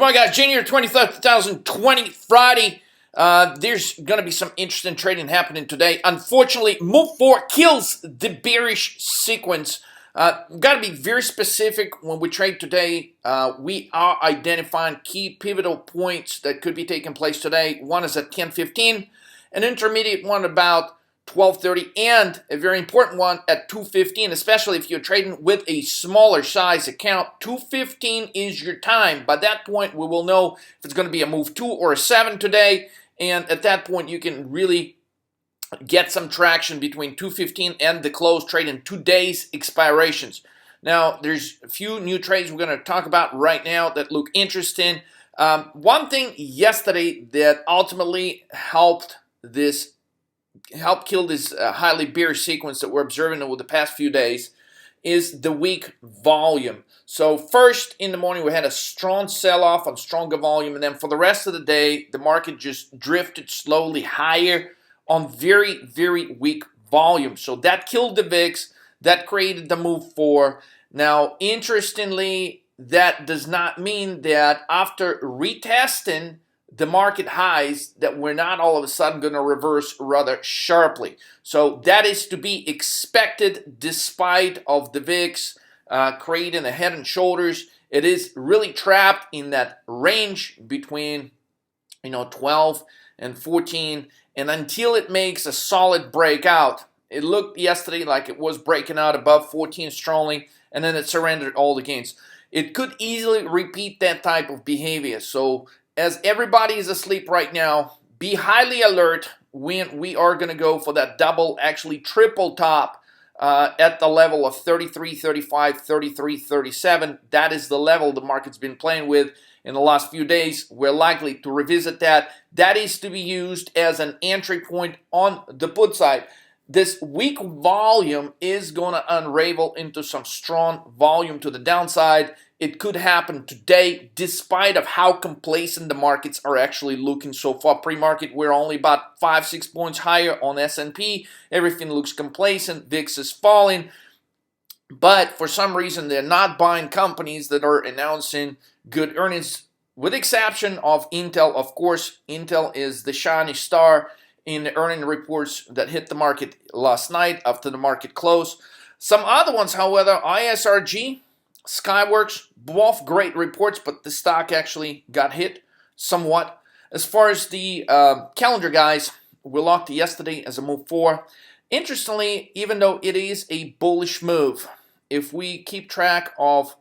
morning, guys. January 23rd, 2020, Friday. There's going to be some interesting trading happening today. Unfortunately, move 4 kills the bearish sequence. Got to be very specific when we trade today. We are identifying key pivotal points that could be taking place today. One is at 10:15, an intermediate one about 12:30, and a very important one at 2:15, especially if you're trading with a smaller size account. 2:15 is your time. By that point, we will know if it's going to be a move 2 or a 7 today, and at that point, you can really get some traction between 2:15 and the close, trade in 2 days expirations. Now, there's a few new trades we're going to talk about right now that look interesting. One thing yesterday that ultimately helped kill this highly bearish sequence that we're observing over the past few days is the weak volume. So first in the morning we had a strong sell-off on stronger volume, and then for the rest of the day the market just drifted slowly higher on very, very weak volume. So that killed the VIX, that created the move 4. Now interestingly, that does not mean that after retesting the market highs that we're not all of a sudden going to reverse rather sharply. So that is to be expected despite of the VIX creating a head and shoulders. It is really trapped in that range between 12 and 14, and until it makes a solid breakout. It looked yesterday like it was breaking out above 14 strongly, and then it surrendered all the gains. It could easily repeat that type of behavior. So as everybody is asleep right now, be highly alert when we are going to go for that double, actually triple top at the level of 33.35, 33.37. That is the level the market's been playing with in the last few days. We're likely to revisit that. That is to be used as an entry point on the put side. This weak volume is going to unravel into some strong volume to the downside. It could happen today, despite of how complacent the markets are actually looking so far. Pre-market, we're only about 5-6 points higher on S&P. Everything looks complacent. VIX is falling. But for some reason, they're not buying companies that are announcing good earnings, with the exception of Intel. Of course, Intel is the shiny star in the earning reports that hit the market last night after the market closed. Some other ones, however, ISRG, Skyworks, both great reports, but the stock actually got hit somewhat. As far as the calendar guys, we locked yesterday as a move 4. Interestingly, even though it is a bullish move, if we keep track of,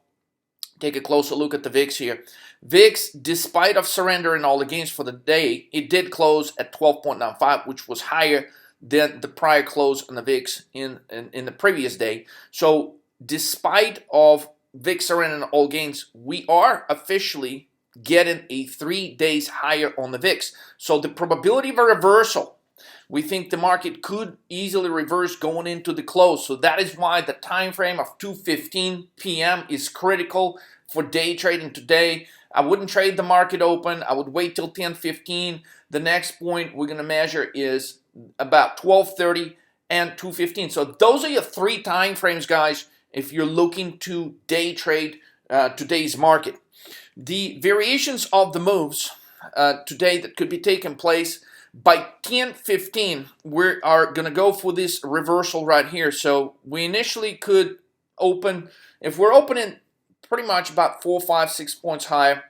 take a closer look at the VIX here. VIX, despite of surrendering all the gains for the day, it did close at 12.95, which was higher than the prior close on the VIX in the previous day. So despite of VIX surrendering all gains, we are officially getting a 3 days higher on the VIX. So the probability of a reversal, we think the market could easily reverse going into the close. So that is why the time frame of 2:15 p.m. is critical for day trading today. I wouldn't trade the market open. I would wait till 10:15. The next point we're going to measure is about 12:30 and 2:15. So those are your 3 time frames, guys, if you're looking to day trade today's market. The variations of the moves today that could be taking place by 10:15, we are going to go for this reversal right here. So we initially could open, if we're opening pretty much about 4, 5, 6 points higher,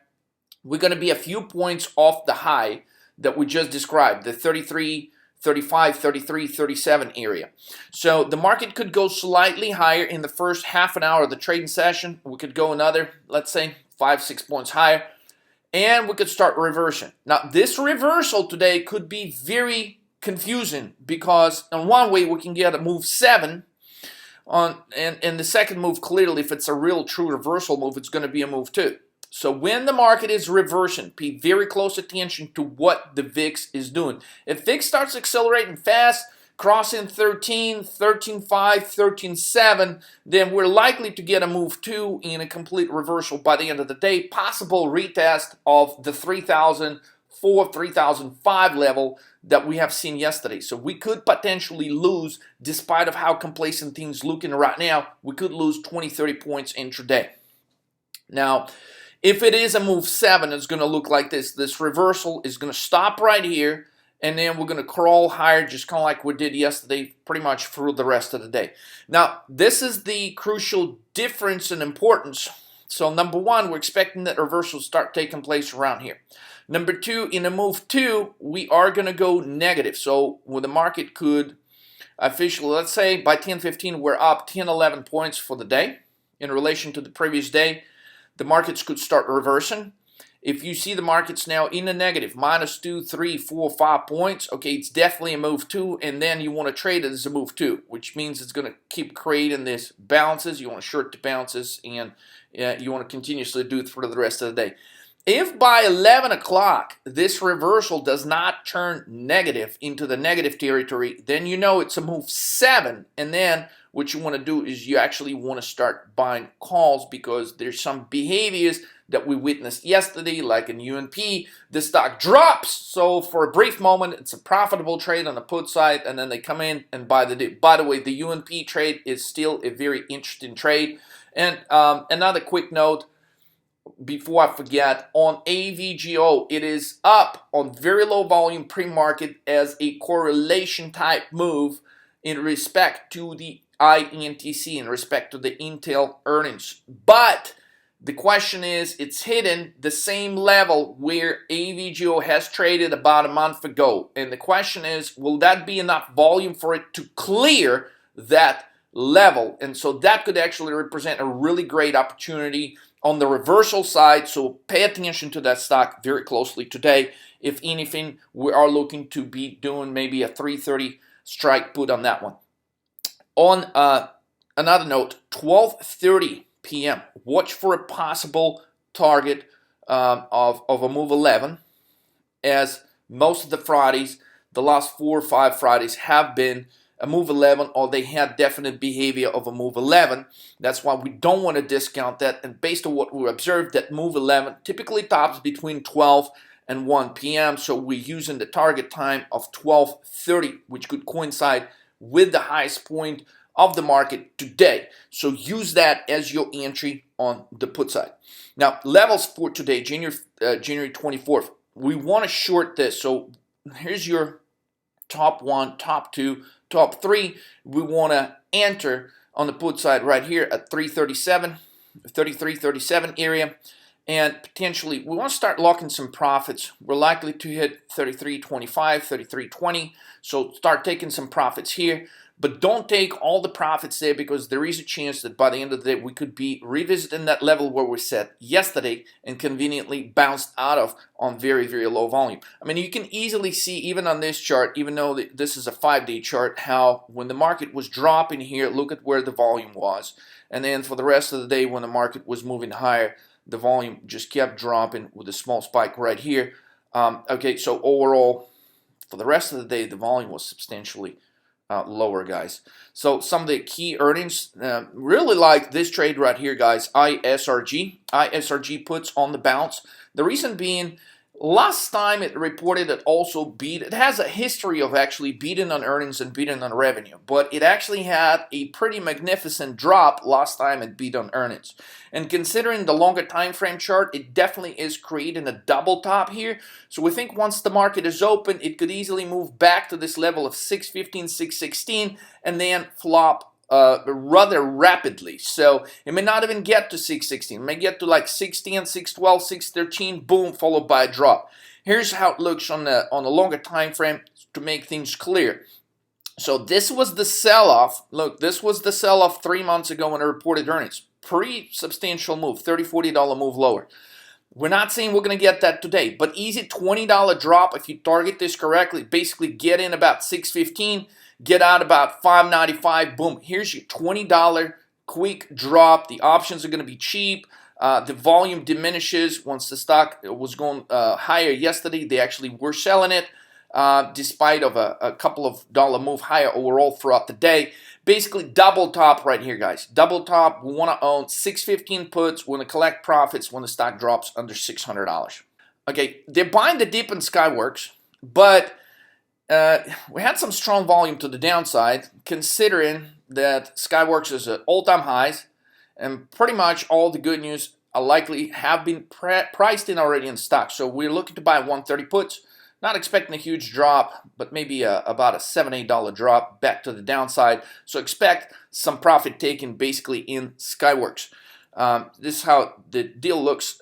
we're going to be a few points off the high that we just described, the 33, 35, 33, 37 area. So the market could go slightly higher in the first half an hour of the trading session. We could go another, let's say, 5, 6 points higher, and we could start reversing. Now, this reversal today could be very confusing because in one way we can get a move 7 on, and the second move, clearly, if it's a real true reversal move, it's going to be a move 2. So when the market is reversing, pay very close attention to what the VIX is doing. If VIX starts accelerating fast, crossing 13, 13.5, 13.7, then we're likely to get a move 2 in a complete reversal by the end of the day. Possible retest of the 3,004, 3,005 level that we have seen yesterday. So we could potentially lose, despite of how complacent things looking right now, we could lose 20, 30 points intraday. Now, If it is a move 7, it's going to look like this. This reversal is going to stop right here, and then we're going to crawl higher, just kind of like we did yesterday, pretty much through the rest of the day. Now, this is the crucial difference in importance. So number 1, we're expecting that reversals start taking place around here. Number 2, in a move 2, we are going to go negative. So when the market could officially, let's say by 10:15, we're up 10, 11 points for the day in relation to the previous day. The markets could start reversing. If you see the markets now in the negative, -2, 3, 4, 5 points, okay, it's definitely a move 2, and then you want to trade it as a move 2, which means it's going to keep creating these bounces. You want to short the bounces, and you want to continuously do it for the rest of the day. If by 11 o'clock this reversal does not turn negative into the negative territory, then you know it's a move 7, and then what you want to do is you actually want to start buying calls, because there's some behaviors that we witnessed yesterday, like in UNP, the stock drops. So for a brief moment, it's a profitable trade on the put side, and then they come in and buy the dip. By the way, the UNP trade is still a very interesting trade. And another quick note, before I forget, on AVGO, it is up on very low volume pre-market as a correlation type move in respect to the INTC, in respect to the Intel earnings. But the question is, it's hitting the same level where AVGO has traded about a month ago. And the question is, will that be enough volume for it to clear that level? And so that could actually represent a really great opportunity on the reversal side. So pay attention to that stock very closely today. If anything, we are looking to be doing maybe a 330 strike put on that one. On another note, 12:30 p.m. watch for a possible target of a move 11, as most of the Fridays, the last 4 or 5 Fridays, have been a move 11, or they had definite behavior of a move 11. That's why we don't want to discount that. And based on what we observed, that move 11 typically tops between 12 and 1 p.m. So we're using the target time of 12:30, which could coincide with the highest point of the market today. So use that as your entry on the put side. Now, levels for today, January 24th. We want to short this. So here's your top 1, top 2, top 3. We want to enter on the put side right here at 337, 33.37 area. And potentially, we want to start locking some profits. We're likely to hit 33.25, 33.20. So start taking some profits here. But don't take all the profits there, because there is a chance that by the end of the day, we could be revisiting that level where we set yesterday and conveniently bounced out of on very, very low volume. I mean, you can easily see, even on this chart, even though this is a 5-day chart, how when the market was dropping here, look at where the volume was. And then for the rest of the day, when the market was moving higher, the volume just kept dropping with a small spike right here. Okay, so overall, for the rest of the day, the volume was substantially lower, guys. So some of the key earnings, really like this trade right here, guys. ISRG puts on the bounce. The reason being, last time it reported it also beat. It has a history of actually beating on earnings and beating on revenue, but it actually had a pretty magnificent drop last time it beat on earnings. And considering the longer time frame chart, it definitely is creating a double top here. So we think once the market is open, it could easily move back to this level of 615, 616, and then flop rather rapidly. So it may not even get to 616. It may get to like 610, 612, 613, boom, followed by a drop. Here's how it looks on the longer time frame to make things clear. So this was the sell-off. Look, this was the sell-off 3 months ago when it reported earnings. Pretty substantial move, $30, $40 move lower. We're not saying we're going to get that today, but easy $20 drop if you target this correctly. Basically get in about 615, get out about 595, boom. Here's your $20 quick drop. The options are going to be cheap. The volume diminishes once the stock was going higher yesterday. They actually were selling it despite of a couple of dollar move higher overall throughout the day. Basically double top right here, guys. Double top. We want to own 615 puts. We want to collect profits when the stock drops under $600. Okay, they're buying the dip in Skyworks, but we had some strong volume to the downside, considering that Skyworks is at all-time highs, and pretty much all the good news are likely have been priced in already in stock. So we're looking to buy 130 puts. Not expecting a huge drop, but maybe about a $7-8 drop back to the downside. So expect some profit taken basically in Skyworks. This is how the deal looks.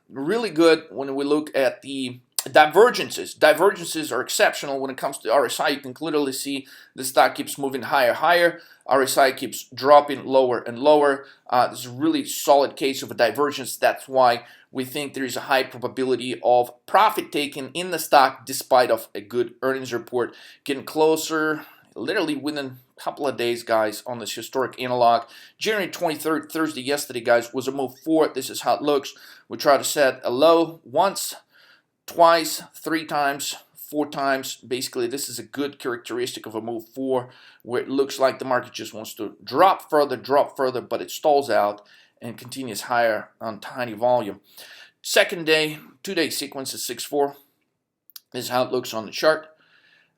Really good when we look at the divergences. Divergences are exceptional when it comes to RSI. You can clearly see the stock keeps moving higher. RSI keeps dropping lower and lower. This is a really solid case of a divergence. That's why we think there is a high probability of profit taken in the stock despite of a good earnings report. Getting closer literally within a couple of days, guys, on this historic analog. January 23rd, Thursday, yesterday, guys, was a move forward. This is how it looks. We try to set a low once, twice, 3 times, 4 times. Basically, this is a good characteristic of a move forward where it looks like the market just wants to drop further, but it stalls out and continues higher on tiny volume. Second day, 2-day sequence is 6-4. This is how it looks on the chart.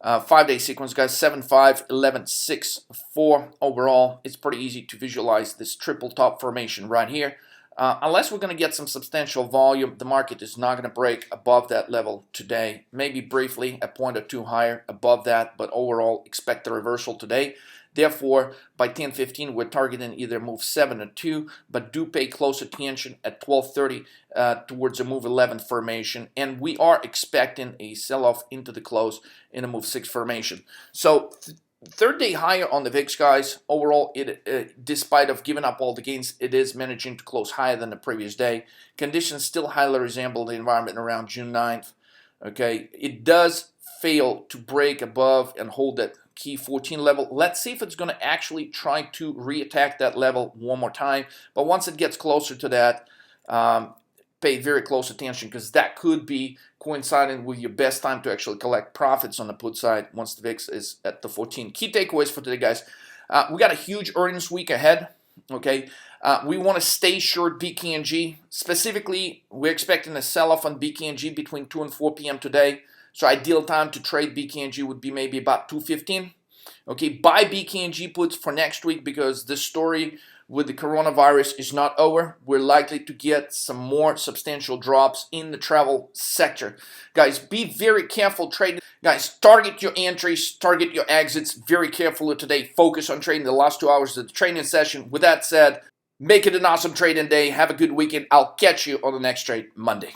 5-day sequence, guys, 7-5, 11, 6, 4. Overall, it's pretty easy to visualize this triple top formation right here. Unless we're going to get some substantial volume, the market is not going to break above that level today. Maybe briefly a point or two higher above that, but overall expect a reversal today. Therefore, by 10:15, we're targeting either move 7 or 2, but do pay close attention at 12:30 towards a move 11 formation, and we are expecting a sell-off into the close in a move 6 formation. So third day higher on the VIX, guys. Overall, despite of giving up all the gains, it is managing to close higher than the previous day. Conditions still highly resemble the environment around June 9th. Okay, it does fail to break above and hold that key 14 level. Let's see if it's going to actually try to re-attack that level one more time. But once it gets closer to that, pay very close attention, because that could be coinciding with your best time to actually collect profits on the put side once the VIX is at the 14. Key takeaways for today, guys. We got a huge earnings week ahead. Okay, we want to stay short BKNG. Specifically, we're expecting a sell-off on BKNG between 2 and 4 p.m. today. So ideal time to trade BKNG would be maybe about 2:15. Okay, buy BKNG puts for next week, because this story with the coronavirus is not over. We're likely to get some more substantial drops in the travel sector. Guys, be very careful trading. Guys, target your entries, target your exits very carefully today. Focus on trading the last 2 hours of the training session. With that said, make it an awesome trading day. Have a good weekend. I'll catch you on the next trade Monday.